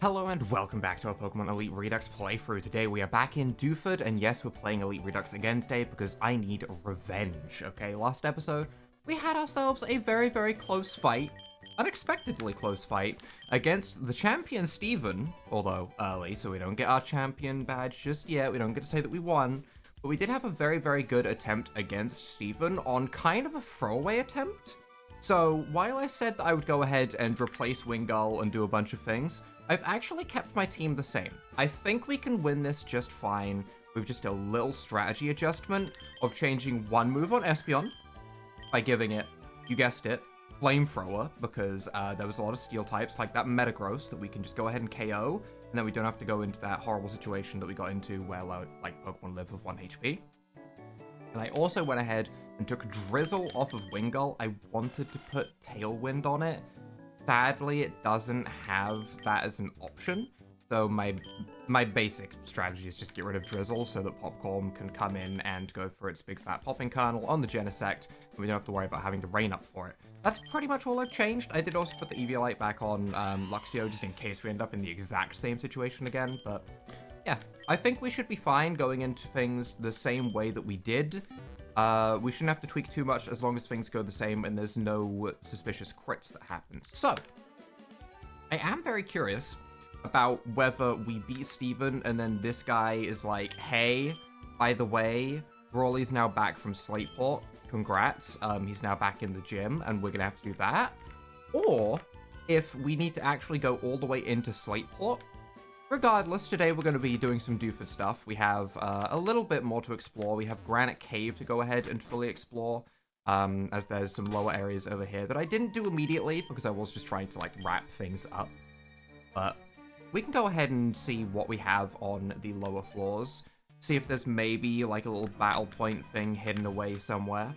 Hello and welcome back to our Pokemon Elite Redux playthrough. Today we are back in Dewford, and yes, we're playing Elite Redux again today because I need revenge, okay? Last episode, we had ourselves a very close fight, unexpectedly close fight, against the champion Steven, although early, so we don't get our champion badge just yet, we don't get to say that we won, but we did have a very good attempt against Steven on kind of a throwaway attempt. So, while I said that I would go ahead and replace Wingull and do a bunch of things, I've actually kept my team the same. I think we can win this just fine with just a little strategy adjustment of changing one move on Espeon by giving it, you guessed it, Flamethrower, because there was a lot of steel types like that Metagross that we can just go ahead and KO, and then we don't have to go into that horrible situation that we got into where like Pokemon live with 1 HP. And I also went ahead and took Drizzle off of Wingull. I wanted to put Tailwind on it. Sadly, it doesn't have that as an option. So my basic strategy is just get rid of Drizzle so that Popcorn can come in and go for its big fat popping kernel on the Genesect, and we don't have to worry about having to rain up for it. That's pretty much all I've changed. I did also put the Eviolite back on Luxxra just in case we end up in the exact same situation again, but yeah, I think we should be fine going into things the same way that we did. We shouldn't have to tweak too much as long as things go the same and there's no suspicious crits that happen. So, I am very curious about whether we beat Steven and then this guy is like, hey, by the way, Brawly's now back from Slateport. Congrats. He's now back in the gym and we're gonna have to do that. Or if we need to actually go all the way into Slateport. Regardless, today we're going to be doing some Dewford stuff. We have a little bit more to explore. We have Granite Cave to go ahead and fully explore, as there's some lower areas over here that I didn't do immediately because I was just trying to, like, wrap things up. But we can go ahead and see what we have on the lower floors. See if there's maybe, like, a little battle point thing hidden away somewhere.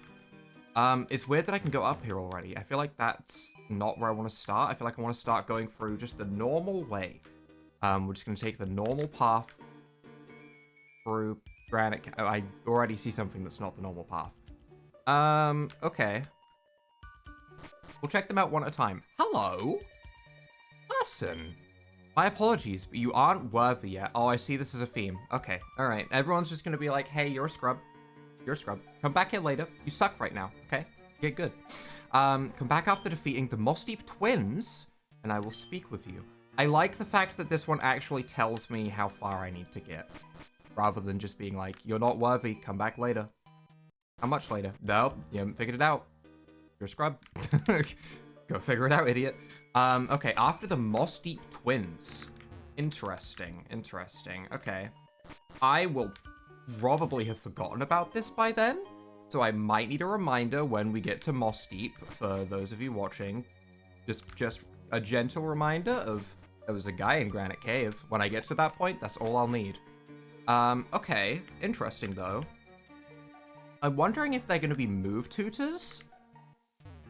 It's weird that I can go up here already. I feel like that's not where I want to start. I feel like I want to start going through just the normal way. We're just going to take the normal path through Granite. Oh, I already see something that's not the normal path. Okay. We'll check them out one at a time. Hello? Person. My apologies, but you aren't worthy yet. Oh, I see this is a theme. Okay, alright. Everyone's just going to be like, hey, you're a scrub. You're a scrub. Come back here later. You suck right now, okay? Get good. Come back after defeating the Mossdeep twins, and I will speak with you. I like the fact that this one actually tells me how far I need to get, rather than just being like, you're not worthy, come back later. How much later? No, you haven't figured it out. You're a scrub. Go figure it out, idiot. Okay, after the Mossdeep twins. Interesting. Okay. I will probably have forgotten about this by then, so I might need a reminder when we get to Mossdeep, for those of you watching. Just a gentle reminder of there was a guy in Granite Cave. When I get to that point, that's all I'll need. Okay. Interesting, though. I'm wondering if they're going to be move tutors,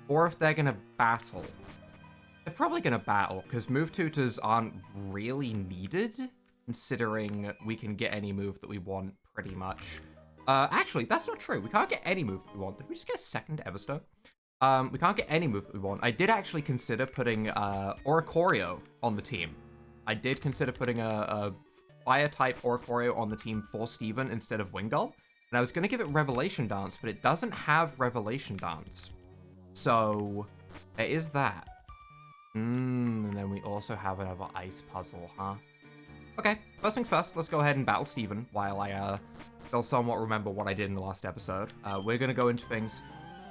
or if they're going to battle. They're probably going to battle, because move tutors aren't really needed, considering we can get any move that we want, pretty much. Actually, that's not true. We can't get any move that we want. Did we just get a second Everstone? We can't get any move that we want. I did actually consider putting Oricorio on the team. I did consider putting a fire-type Oricorio on the team for Steven instead of Wingull. And I was going to give it Revelation Dance, but it doesn't have Revelation Dance. So, there is that. And then we also have another ice puzzle, huh? Okay, first things first, let's go ahead and battle Steven while I still somewhat remember what I did in the last episode. We're going to go into things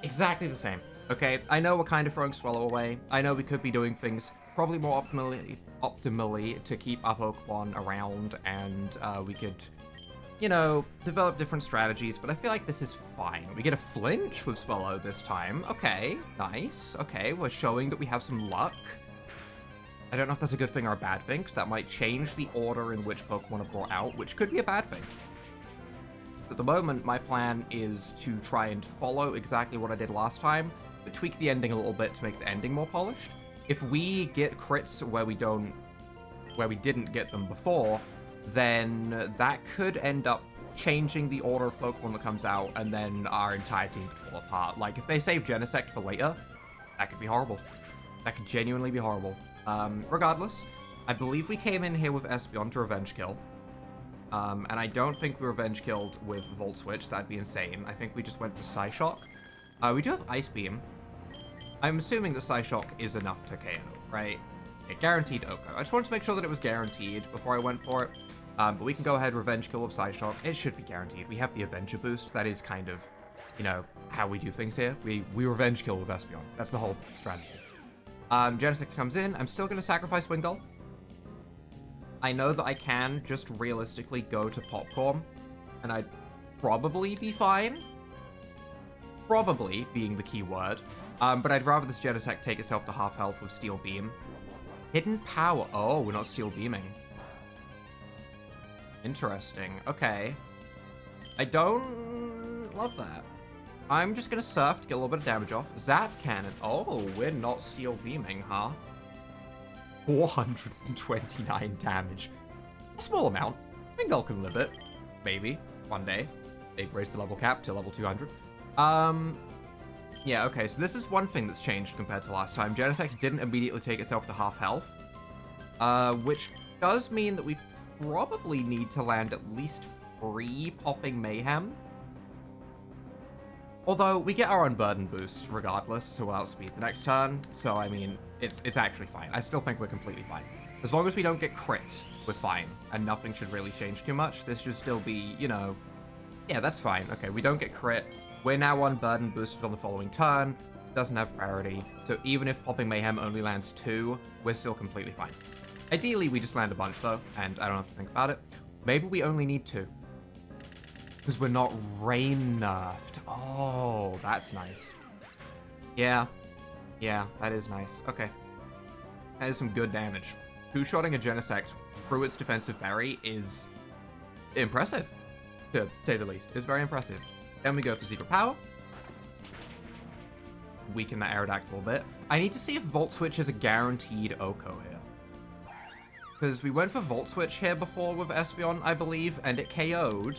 exactly the same. Okay, I know we're kind of throwing Swallow away. I know we could be doing things probably more optimally to keep our Pokemon around, and we could, you know, develop different strategies, but I feel like this is fine. We get a flinch with Swallow this time. Okay, nice. Okay, we're showing that we have some luck. I don't know if that's a good thing or a bad thing, because that might change the order in which Pokemon are brought out, which could be a bad thing. At the moment, my plan is to try and follow exactly what I did last time, but tweak the ending a little bit to make the ending more polished. If we get crits where we didn't get them before, then that could end up changing the order of Pokemon that comes out, and then our entire team could fall apart. Like, if they save Genesect for later, that could be horrible. That could genuinely be horrible. Regardless, I believe we came in here with Espeon to revenge kill. And I don't think we revenge killed with Volt Switch. That'd be insane. I think we just went for Psyshock. We do have Ice Beam. I'm assuming that Psyshock is enough to KO, right? Okay, guaranteed Oko. I just wanted to make sure that it was guaranteed before I went for it. But we can go ahead, revenge kill with Psyshock. It should be guaranteed. We have the Avenger boost. That is kind of, you know, how we do things here. We revenge kill with Espeon. That's the whole strategy. Genesect comes in. I'm still going to sacrifice Wingull. I know that I can just realistically go to Popcorn, and I'd probably be fine. Probably being the key word. But I'd rather this Genesect take itself to half health with Steel Beam. Hidden Power. Oh, we're not Steel Beaming. Interesting. Okay. I don't love that. I'm just going to Surf to get a little bit of damage off. Zap Cannon. Oh, we're not Steel Beaming, huh? 429 damage. A small amount. Wingull can live it. Maybe. One day. They raise the level cap to level 200. Yeah, okay, so this is one thing that's changed compared to last time. Genesect didn't immediately take itself to half health. Which does mean that we probably need to land at least 3 Popping Mayhem. Although, we get our Unburden boost regardless, so we'll outspeed the next turn. So, I mean, it's actually fine. I still think we're completely fine. As long as we don't get crit, we're fine. And nothing should really change too much. This should still be, you know... Yeah, that's fine. Okay, we don't get crit. We're now Unburden boosted on the following turn. Doesn't have priority. So even if Popping Mayhem only lands 2, we're still completely fine. Ideally, we just land a bunch, though, and I don't have to think about it. Maybe we only need 2. Because we're not rain nerfed. Oh, that's nice. Yeah. Yeah, that is nice. Okay. That is some good damage. Two-shotting a Genesect through its defensive berry is impressive, to say the least. It's very impressive. Then we go for Secret Power. Weaken that Aerodactyl a bit. I need to see if Volt Switch is a guaranteed Oko here. Because we went for Volt Switch here before with Espeon, I believe, and it KO'd.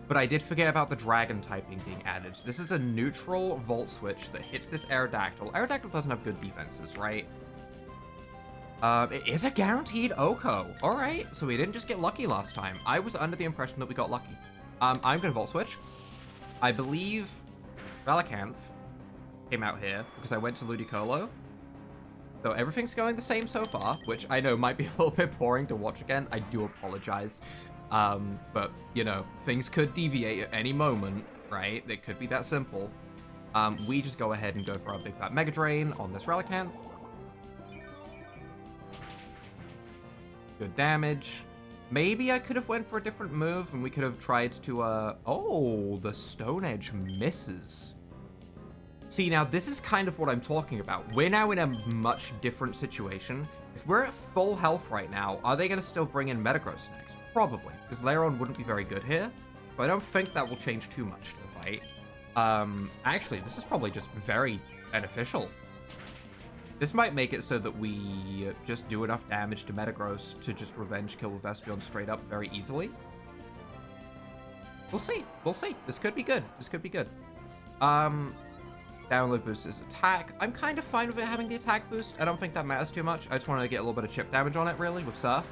But I did forget about the Dragon typing being added. So this is a neutral Volt Switch that hits this Aerodactyl. Aerodactyl doesn't have good defenses, right? It is a guaranteed Oko. Alright, so we didn't just get lucky last time. I was under the impression that we got lucky. I'm going to Volt Switch. I believe Relicanth came out here because I went to Ludicolo. So everything's going the same so far, which I know might be a little bit boring to watch again. I do apologize. But, you know, things could deviate at any moment, right? It could be that simple. We just go ahead and go for our Big Fat Mega Drain on this Relicanth. Good damage. Maybe I could have went for a different move and we could have tried to, oh, the Stone Edge misses. See, now this is kind of what I'm talking about. We're now in a much different situation. If we're at full health right now, are they going to still bring in Metagross next? Probably, because Lairon wouldn't be very good here. But I don't think that will change too much to the fight. Actually, this is probably just very beneficial. This might make it so that we just do enough damage to Metagross to just revenge kill with Espeon straight up very easily. We'll see. We'll see. This could be good. This could be good. Download boost is attack. I'm kind of fine with it having the attack boost. I don't think that matters too much. I just want to get a little bit of chip damage on it, really, with Surf.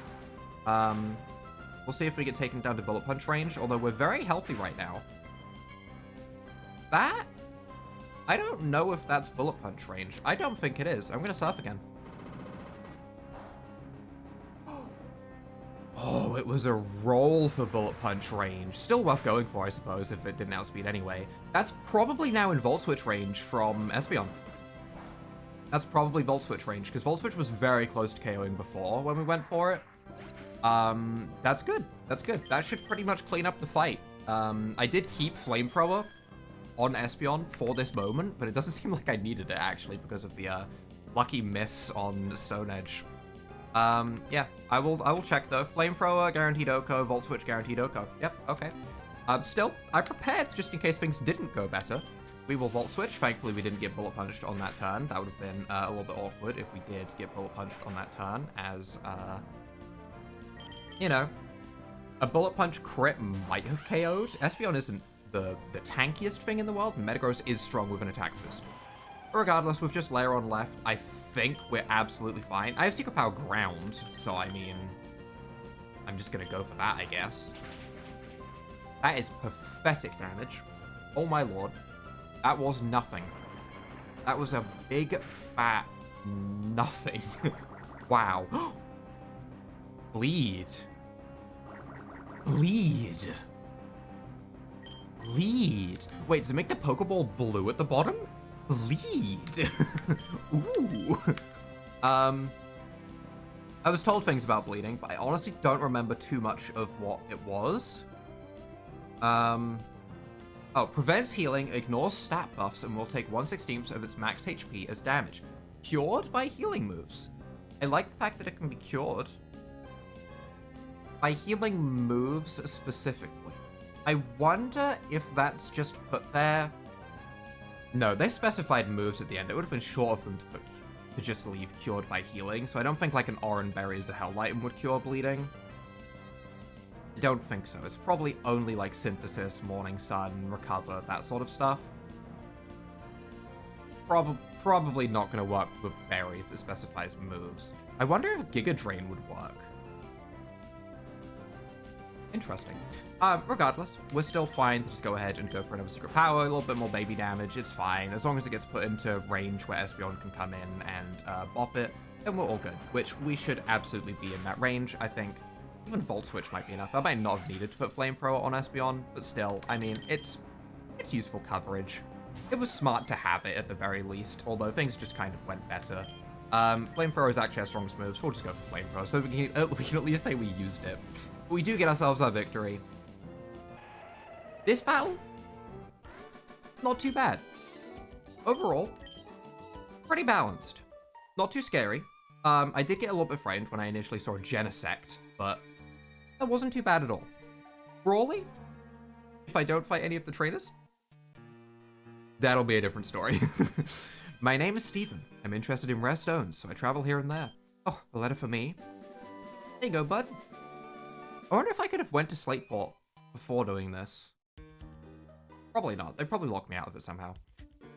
We'll see if we get taken down to Bullet Punch range, although we're very healthy right now. That? I don't know if that's Bullet Punch range. I don't think it is. I'm going to Surf again. Oh, it was a roll for Bullet Punch range. Still worth going for, I suppose, if it didn't outspeed anyway. That's probably now in Volt Switch range from Espeon. That's probably Volt Switch range, because Volt Switch was very close to KOing before when we went for it. That's good. That's good. That should pretty much clean up the fight. I did keep Flamethrower on Espeon for this moment, but it doesn't seem like I needed it, actually, because of the lucky miss on Stone Edge. Yeah, I will check, though. Flamethrower, guaranteed Oko. Volt Switch, guaranteed Oko. Yep, okay. Still, I prepared just in case things didn't go better. We will Volt Switch. Thankfully, we didn't get Bullet Punched on that turn. That would have been a little bit awkward if we did get Bullet Punched on that turn, as, you know, a Bullet Punch crit might have KO'd. Espeon isn't the tankiest thing in the world. Metagross is strong with an attack boost. Regardless, with just layer on left, I think we're absolutely fine. I have secret power ground, so I mean, I'm just gonna go for that, I guess. That is pathetic damage. Oh my lord. That was nothing. That was a big, fat nothing. Wow. Bleed. Bleed. Bleed. Wait, does it make the Pokeball blue at the bottom? Bleed. Ooh. I was told things about bleeding, but I honestly don't remember too much of what it was. Oh, prevents healing, ignores stat buffs, and will take 1/16 of its max HP as damage. Cured by healing moves. I like the fact that it can be cured by healing moves specifically. I wonder if that's just put there. No, they specified moves at the end. It would have been short of them to just leave cured by healing, so I don't think like an Oran Berry as a Hell Light would cure bleeding. I don't think so. It's probably only like Synthesis, Morning Sun, Recover, that sort of stuff. Probably not going to work with Berry if it specifies moves. I wonder if Giga Drain would work. Interesting. Regardless, we're still fine to just go ahead and go for another secret power, a little bit more baby damage, it's fine. As long as it gets put into range where Espeon can come in and bop it, then we're all good. Which we should absolutely be in that range, I think. Even Volt Switch might be enough. I might not have needed to put Flamethrower on Espeon, but still, I mean, it's useful coverage. It was smart to have it at the very least, although things just kind of went better. Flamethrower is actually our strongest move, so we'll just go for Flamethrower, so we can at least say we used it. But we do get ourselves our victory. This battle, not too bad. Overall, pretty balanced. Not too scary. I did get a little bit frightened when I initially saw Genesect, but that wasn't too bad at all. Brawly, if I don't fight any of the trainers, that'll be a different story. My name is Steven. I'm interested in rare stones, so I travel here and there. Oh, a letter for me. There you go, bud. I wonder if I could have went to Slateport before doing this. Probably not. They probably locked me out of it somehow.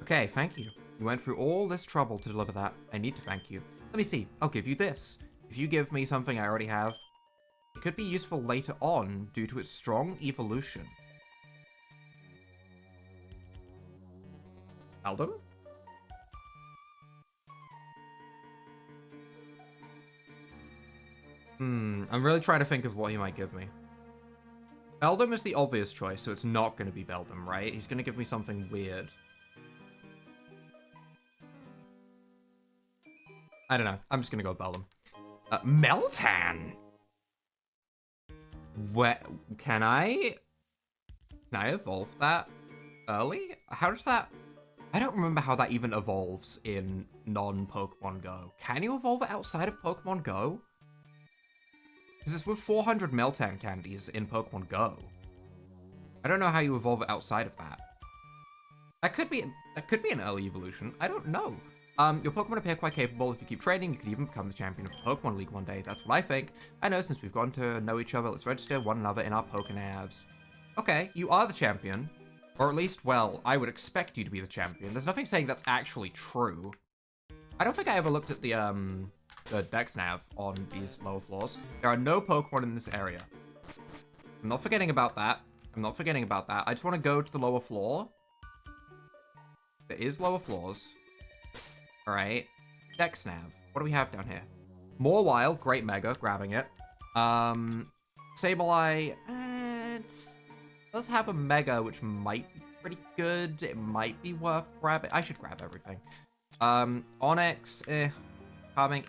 Okay, thank you. You went through all this trouble to deliver that. I need to thank you. Let me see. I'll give you this. If you give me something I already have, it could be useful later on due to its strong evolution. Aldum? I'm really trying to think of what he might give me. Beldum is the obvious choice, so it's not going to be Beldum, right? He's going to give me something weird. I don't know. I'm just going to go with Beldum. Meltan! Where... Can I evolve that early? How does that... I don't remember how that even evolves in non-Pokemon Go. Can you evolve it outside of Pokemon Go? Because it's with 400 Meltan candies in Pokemon Go. I don't know how you evolve it outside of that. That could be an early evolution. I don't know. Your Pokemon appear quite capable. If you keep training, you could even become the champion of the Pokemon League one day. That's what I think. I know, since we've gone to know each other, let's register one another in our Pokénavs. Okay, you are the champion. Or at least, well, I would expect you to be the champion. There's nothing saying that's actually true. I don't think I ever looked at the Dex Nav on these lower floors. There are no Pokemon in this area. I'm not forgetting about that. I'm not forgetting about that. I just want to go to the lower floor. There is lower floors. Alright. Dex Nav. What do we have down here? More Wild. Great Mega. Grabbing it. Sableye. It does have a Mega, which might be pretty good. It might be worth grabbing. I should grab everything. Onyx. Calming,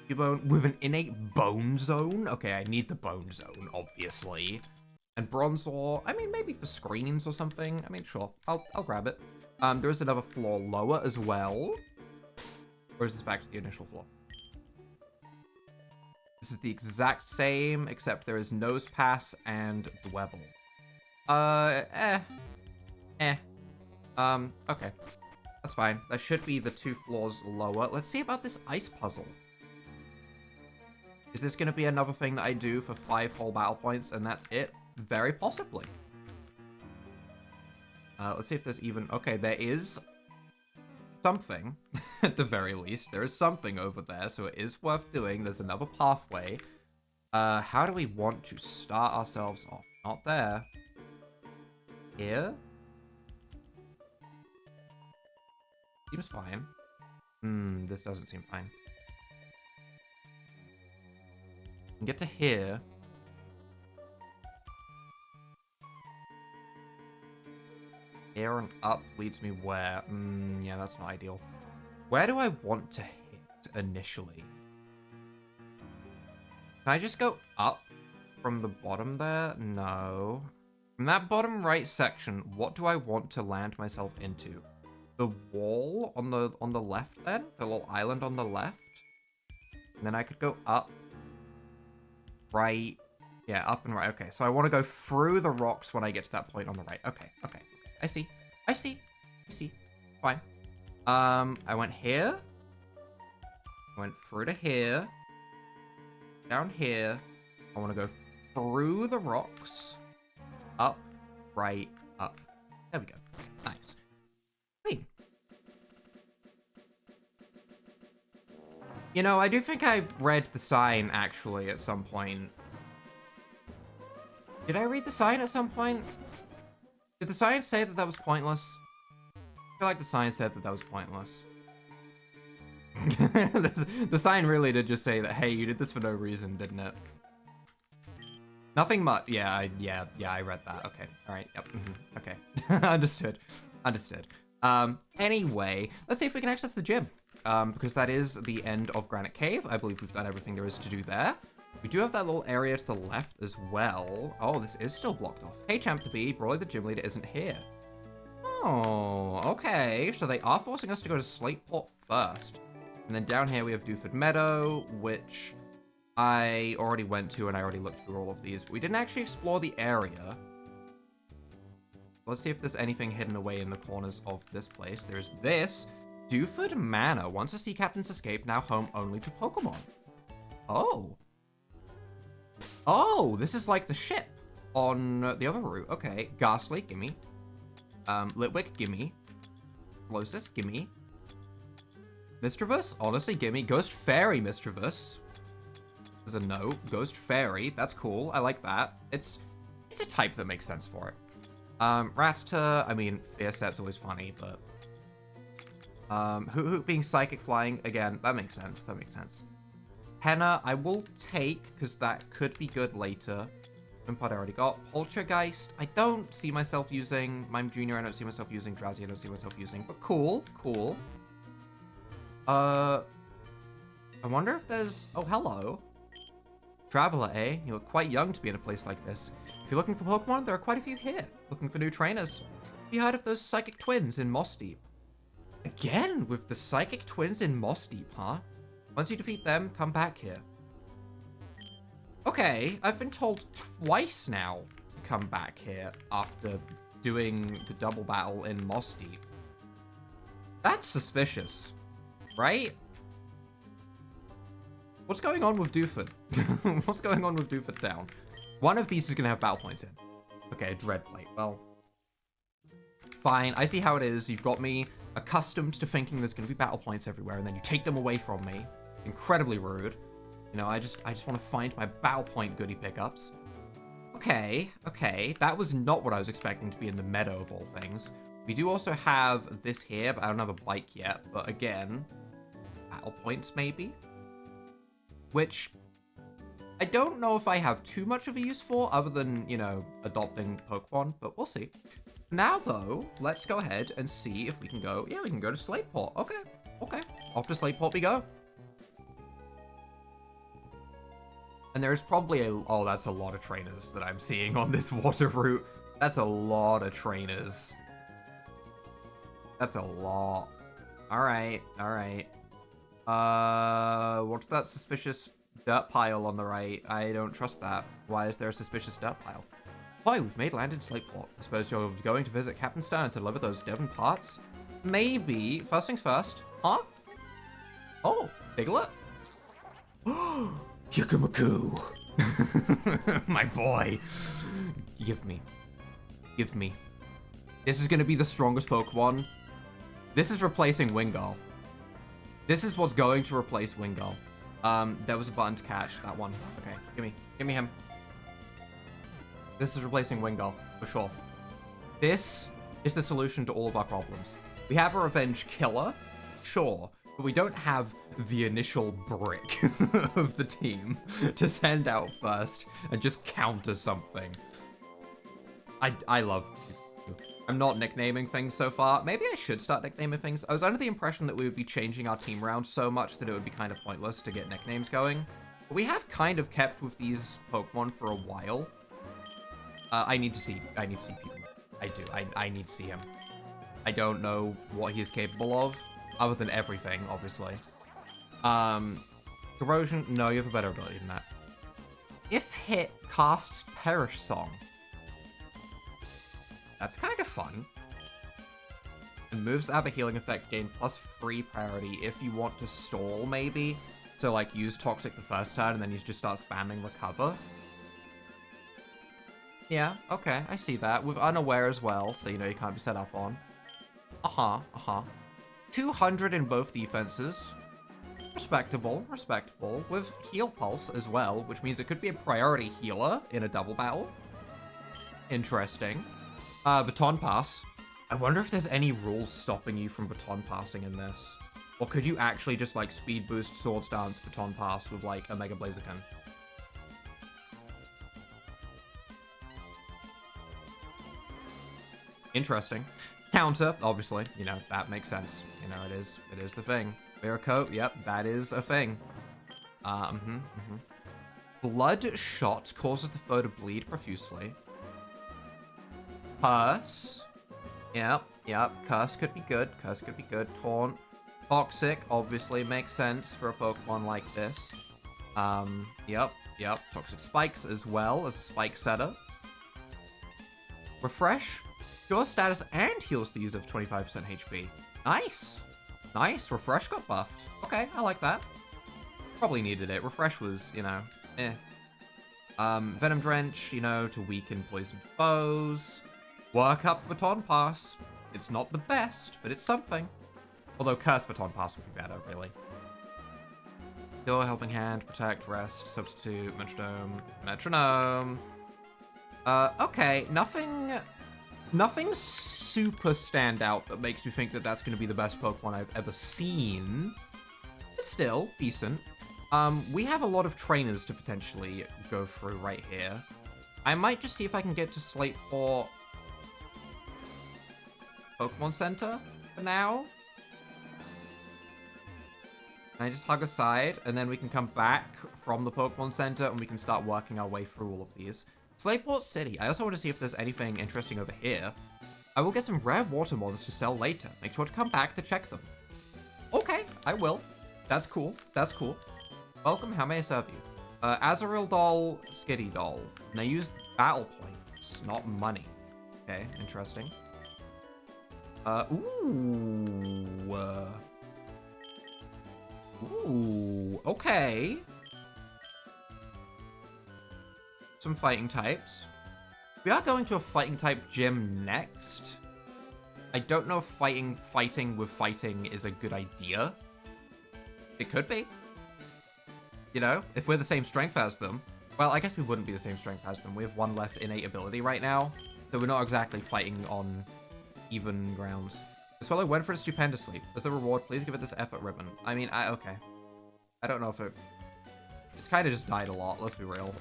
Cubone with an innate Bone Zone. Okay, I need the Bone Zone, obviously. And Bronzor, I mean, maybe for screens or something. I mean, sure, I'll grab it. There is another floor lower as well. Or is this back to the initial floor? This is the exact same, except there is Nose Pass and Dwebble. Okay. That's fine. That should be the 2 floors lower. Let's see about this ice puzzle. Is this going to be another thing that I do for 5 whole battle points and that's it? Very possibly. Let's see if there's even... Okay, there is something, at the very least. There is something over there, so it is worth doing. There's another pathway. How do we want to start ourselves off? Not there. Here? Seems fine. This doesn't seem fine. Get to here. Here and up leads me where? Yeah, that's not ideal. Where do I want to hit initially? Can I just go up from the bottom there? No. From that bottom right section, what do I want to land myself into? The wall on the left then? The little island on the left? And then I could go up, right. Yeah, up and right. Okay, so I want to go through the rocks when I get to that point on the right. Okay, okay. I see. I see. I see. Fine. I went here. I went through to here. Down here. I want to go through the rocks. Up, right, up. There we go. Nice. Clean. You know, I do think I read the sign, actually, at some point. Did I read the sign at some point? Did the sign say that that was pointless? I feel like the sign said that that was pointless. The sign really did just say that, hey, you did this for no reason, didn't it? Nothing much. Yeah, I read that. Okay. All right. Yep. Okay. Understood. Understood. Anyway, let's see if we can access the gym. Because that is the end of Granite Cave. I believe we've done everything there is to do there. We do have that little area to the left as well. Oh, this is still blocked off. Hey, champ to be, Broly the gym leader isn't here. Oh, okay. So they are forcing us to go to Slateport first. And then down here we have Dewford Meadow, which I already went to and I already looked through all of these. But we didn't actually explore the area. Let's see if there's anything hidden away in the corners of this place. There's this. Dewford Manor. Once a sea captain's escaped, now home only to Pokemon. Oh. Oh, this is like the ship on the other route. Okay. Ghastly, gimme. Litwick, gimme. Colossus, gimme. Mischievous, honestly, gimme. Ghost Fairy Mischievous. There's a no. Ghost Fairy, that's cool. I like that. It's a type that makes sense for it. Rasta, I mean, Fierce's always funny, but Hoot being psychic flying, again, that makes sense. That makes sense. Henna, I will take, because that could be good later. Wimpod I already got. Poltergeist, I don't see myself using. Mime Jr., I don't see myself using. Drowsy, I don't see myself using. But cool, cool. I wonder if there's... Oh, hello. Traveler, eh? You look quite young to be in a place like this. If you're looking for Pokemon, there are quite a few here. Looking for new trainers. Have you heard of those psychic twins in Moss Deep? Again, with the psychic twins in Moss Deep, huh? Once you defeat them, come back here. Okay, I've been told twice now to come back here after doing the double battle in Moss Deep. That's suspicious, right? What's going on with Dewford? What's going on with Dewford Town? One of these is going to have battle points in. Okay, Dreadplate. Well, fine. I see how it is. You've got me accustomed to thinking there's going to be battle points everywhere, and then you take them away from me. Incredibly rude. You know, I just want to find my battle point goodie pickups. Okay, okay. That was not what I was expecting to be in the meadow of all things. We do also have this here, but I don't have a bike yet. But again, battle points maybe? Which I don't know if I have too much of a use for other than, you know, adopting Pokemon, but we'll see. Now, though, let's go ahead and see if we can go... Yeah, we can go to Slateport. Okay, okay. Off to Slateport we go. And there's probably a... Oh, that's a lot of trainers that I'm seeing on this water route. That's a lot of trainers. That's a lot. Alright, alright. What's that suspicious dirt pile on the right? I don't trust that. Why is there a suspicious dirt pile? Why, we've made land in Slateport. I suppose you're going to visit Captain Stern to deliver those Devon parts? Maybe. First things first. Huh? Oh, Diglett? PYUKUMUKU. My boy. Give me. Give me. This is going to be the strongest Pokemon. This is replacing Wingull. This is what's going to replace Wingull. There was a button to catch that one. Okay, give me him. This is replacing Wingull, for sure. This is the solution to all of our problems. We have a revenge killer, sure, but we don't have the initial brick of the team to send out first and just counter something. I love PYUKUMUKU. I'm not nicknaming things so far. Maybe I should start nicknaming things. I was under the impression that we would be changing our team around so much that it would be kind of pointless to get nicknames going. But we have kind of kept with these Pokemon for a while. I need to see PYUKUMUKU. I do. I need to see him. I don't know what he is capable of, other than everything, obviously. Corrosion, no, you have a better ability than that. If hit, casts Perish Song. That's kind of fun. And moves that have a healing effect gain plus free priority if you want to stall, maybe. So, like, use Toxic the first turn, and then you just start spamming Recover. Yeah, okay, I see that. With Unaware as well, so you know you can't be set up on. 200 in both defenses. Respectable. With Heal Pulse as well, which means it could be a priority healer in a double battle. Interesting. Baton Pass. I wonder if there's any rules stopping you from Baton Passing in this. Or could you actually just, like, Speed Boost, Swords Dance, Baton Pass with, like, a Mega Blaziken? Interesting. Counter, obviously. You know, that makes sense. You know, it is the thing. Mirror Coat, yep, that is a thing. Blood Shot causes the foe to bleed profusely. Curse. Yep. Curse could be good. Taunt. Toxic, obviously, makes sense for a Pokemon like this. Yep. Toxic Spikes as well as a Spike Setter. Refresh. Cure status and heals the user of 25% HP. Nice. Refresh got buffed. Okay, I like that. Probably needed it. Refresh was, you know, eh. Venom Drench, you know, to weaken poison foes. Work up Baton Pass. It's not the best, but it's something. Although Curse Baton Pass would be better, really. Cure, Helping Hand, Protect, Rest, Substitute, Metronome. Okay, nothing super standout that makes me think that that's going to be the best Pokemon I've ever seen. But still, decent. We have a lot of trainers to potentially go through right here. I might just see if I can get to Slateport Pokemon Center for now. Can I just hug aside, and then we can come back from the Pokemon Center, and we can start working our way through all of these. Slateport City. I also want to see if there's anything interesting over here. I will get some rare water mons to sell later. Make sure to come back to check them. Okay, I will. That's cool. Welcome, how may I serve you? Azurill Doll, Skitty Doll. And I use battle points, not money. Okay, interesting. Ooh, okay. Some fighting types. We are going to a fighting type gym next. I don't know if fighting with fighting is a good idea. It could be. You know, if we're the same strength as them. Well, I guess we wouldn't be the same strength as them. We have one less innate ability right now. So we're not exactly fighting on even grounds. The Swallow went for it stupendously. As a reward, please give it this effort ribbon. I mean, okay. I don't know if it's kind of just died a lot, let's be real.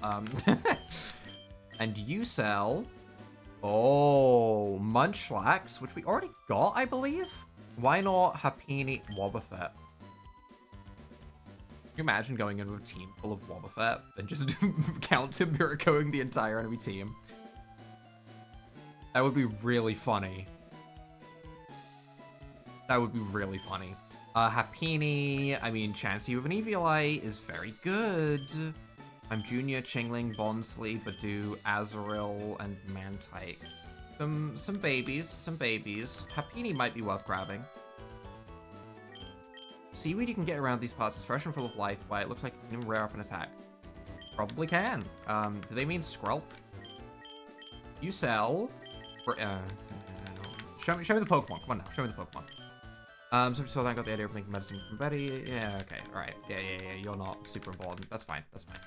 And you sell... Oh, Munchlax, which we already got, I believe? Why not Happiny Wobbuffet? Can you imagine going into a team full of Wobbuffet and just counter Miracoing the entire enemy team? That would be really funny. Happiny, I mean, Chansey with an Eviolite is very good. I'm Junior, Chingling, Bonsly, Badoo, Azurill, and Mantike. Some babies. Happiny might be worth grabbing. Seaweed you can get around these parts is fresh and full of life, why it looks like you can rare up an attack. Probably can. Do they mean Skrelp? You sell... Show me the Pokemon. Come on now, show me the Pokemon. Some people got the idea of making medicine from Betty. Yeah, okay, alright. Yeah, you're not super important. That's fine, that's fine.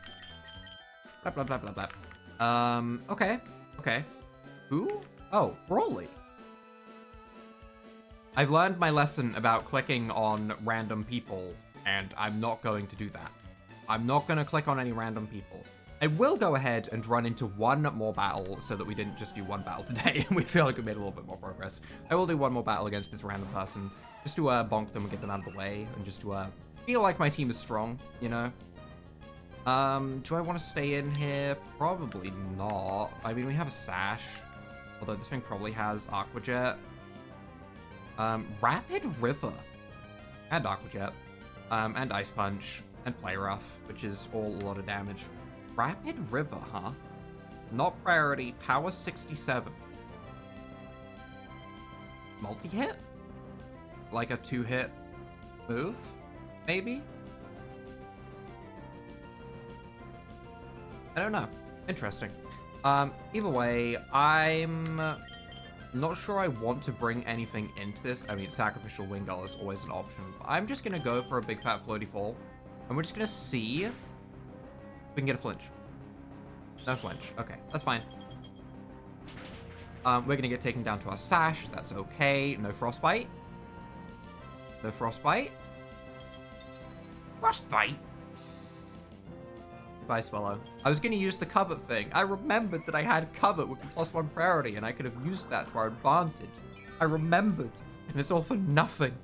Blah, blah, blah, blah, blah. Okay. Who? Oh, Broly. I've learned my lesson about clicking on random people, and I'm not going to do that. I'm not going to click on any random people. I will go ahead and run into one more battle so that we didn't just do one battle today and we feel like we made a little bit more progress. I will do one more battle against this random person just to bonk them and get them out of the way and just to feel like my team is strong, you know? Do I want to stay in here? Probably not. I mean, we have a Sash, although this thing probably has Aqua Jet. Rapid River and Aqua Jet, and Ice Punch and Play Rough, which is all a lot of damage. Rapid River, huh? Not priority, power 67. Multi-hit? Like a 2-hit move? Maybe? I don't know. Interesting. Either way, I'm not sure I want to bring anything into this. I mean, Sacrificial Wingull is always an option. But I'm just gonna go for a big fat floaty fall. And we're just gonna see if we can get a flinch. No flinch. Okay, that's fine. We're gonna get taken down to our Sash. That's okay. No Frostbite. No Frostbite. Frostbite? Goodbye, Swallow. I was gonna use the Covet thing. I remembered that I had Covet with the +1 priority, and I could have used that to our advantage. I remembered, and it's all for nothing.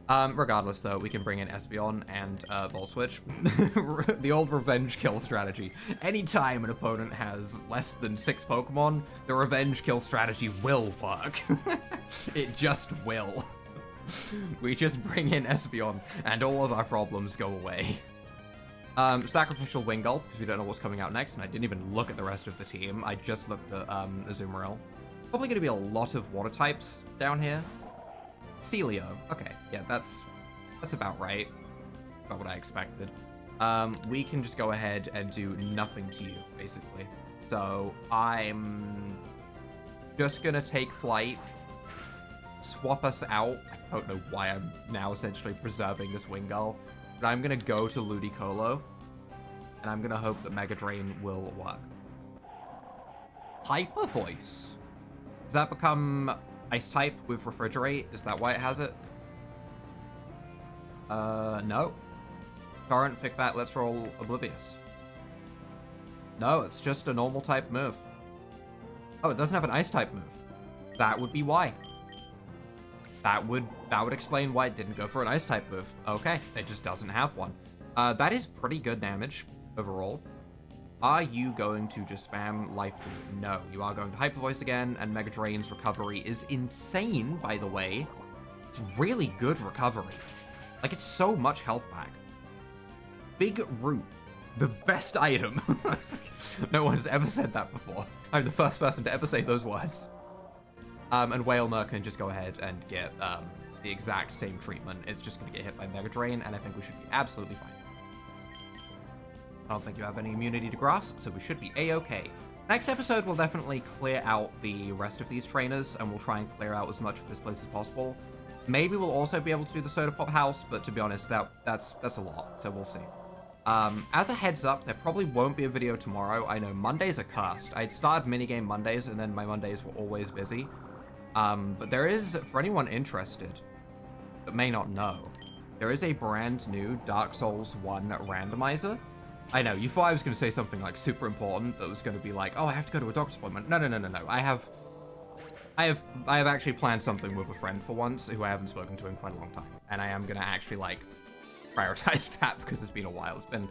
Regardless, though, we can bring in Espeon and Volt Switch. The old revenge kill strategy. Anytime an opponent has less than 6 Pokemon, the revenge kill strategy will work. It just will. We just bring in Espeon, and all of our problems go away. Sacrificial Wingull, because we don't know what's coming out next, and I didn't even look at the rest of the team. I just looked at Azumarill. Probably going to be a lot of water types down here. Celio. Okay, yeah, that's about right. About what I expected. We can just go ahead and do nothing to you, basically. So I'm just gonna take flight, swap us out. I don't know why I'm now essentially preserving this Wingull, but I'm gonna go to Ludicolo, and I'm gonna hope that Mega Drain will work. Hyper Voice. Does that become Ice type with Refrigerate? Is that why it has it? No. Current, Thick Fat, Let's Roll, Oblivious. No, it's just a normal type move. Oh, it doesn't have an Ice type move. That would be why. That would explain why it didn't go for an Ice type move. Okay, it just doesn't have one. That is pretty good damage overall. Are you going to just spam Life Boot? No, you are going to Hyper Voice again, and Mega Drain's recovery is insane, by the way. It's really good recovery. Like, it's so much health back. Big Root, the best item. No one's ever said that before. I'm the first person to ever say those words. And Whalmer can just go ahead and get the exact same treatment. It's just going to get hit by Mega Drain, and I think we should be absolutely fine. I don't think you have any immunity to grass, so we should be a-okay. Next episode, we'll definitely clear out the rest of these trainers, and we'll try and clear out as much of this place as possible. Maybe we'll also be able to do the Soda Pop House, but to be honest, that's a lot, so we'll see. As a heads up, there probably won't be a video tomorrow. I know Mondays are cursed. I started minigame Mondays, and then my Mondays were always busy. But there is, for anyone interested that may not know, there is a brand new Dark Souls 1 randomizer. I know, you thought I was going to say something like super important that was going to be like, oh, I have to go to a doctor's appointment. No. I have actually planned something with a friend for once who I haven't spoken to in quite a long time. And I am going to actually like prioritize that because it's been a while. It's been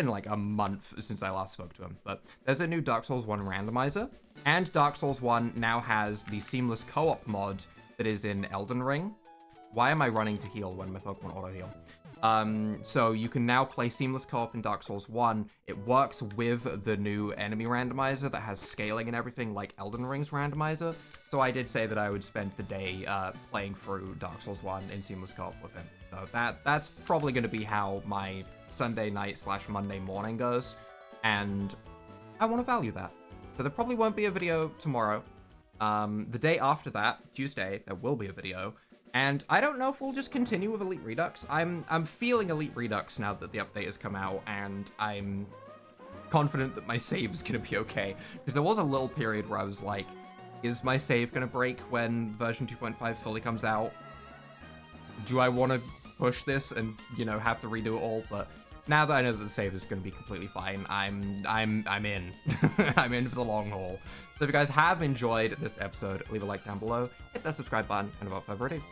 like a month since I last spoke to him. But there's a new Dark Souls 1 randomizer, and Dark Souls 1 now has the seamless co-op mod that is in Elden Ring. Why am I running to heal when my Pokemon auto-heal? So you can now play seamless co-op in Dark Souls 1. It works with the new enemy randomizer that has scaling and everything like Elden Ring's randomizer. So I did say that I would spend the day playing through Dark Souls 1 in seamless co-op with him. So that's probably going to be how my Sunday night / Monday morning goes. And I want to value that. So there probably won't be a video tomorrow. The day after that, Tuesday, there will be a video. And I don't know if we'll just continue with Elite Redux. I'm feeling Elite Redux now that the update has come out, and I'm confident that my save is gonna be okay. Because there was a little period where I was like, is my save gonna break when version 2.5 fully comes out? Do I want to push this and, you know, have to redo it all? But now that I know that the save is going to be completely fine, I'm in. I'm in for the long haul. So if you guys have enjoyed this episode, leave a like down below, hit that subscribe button, and without further ado,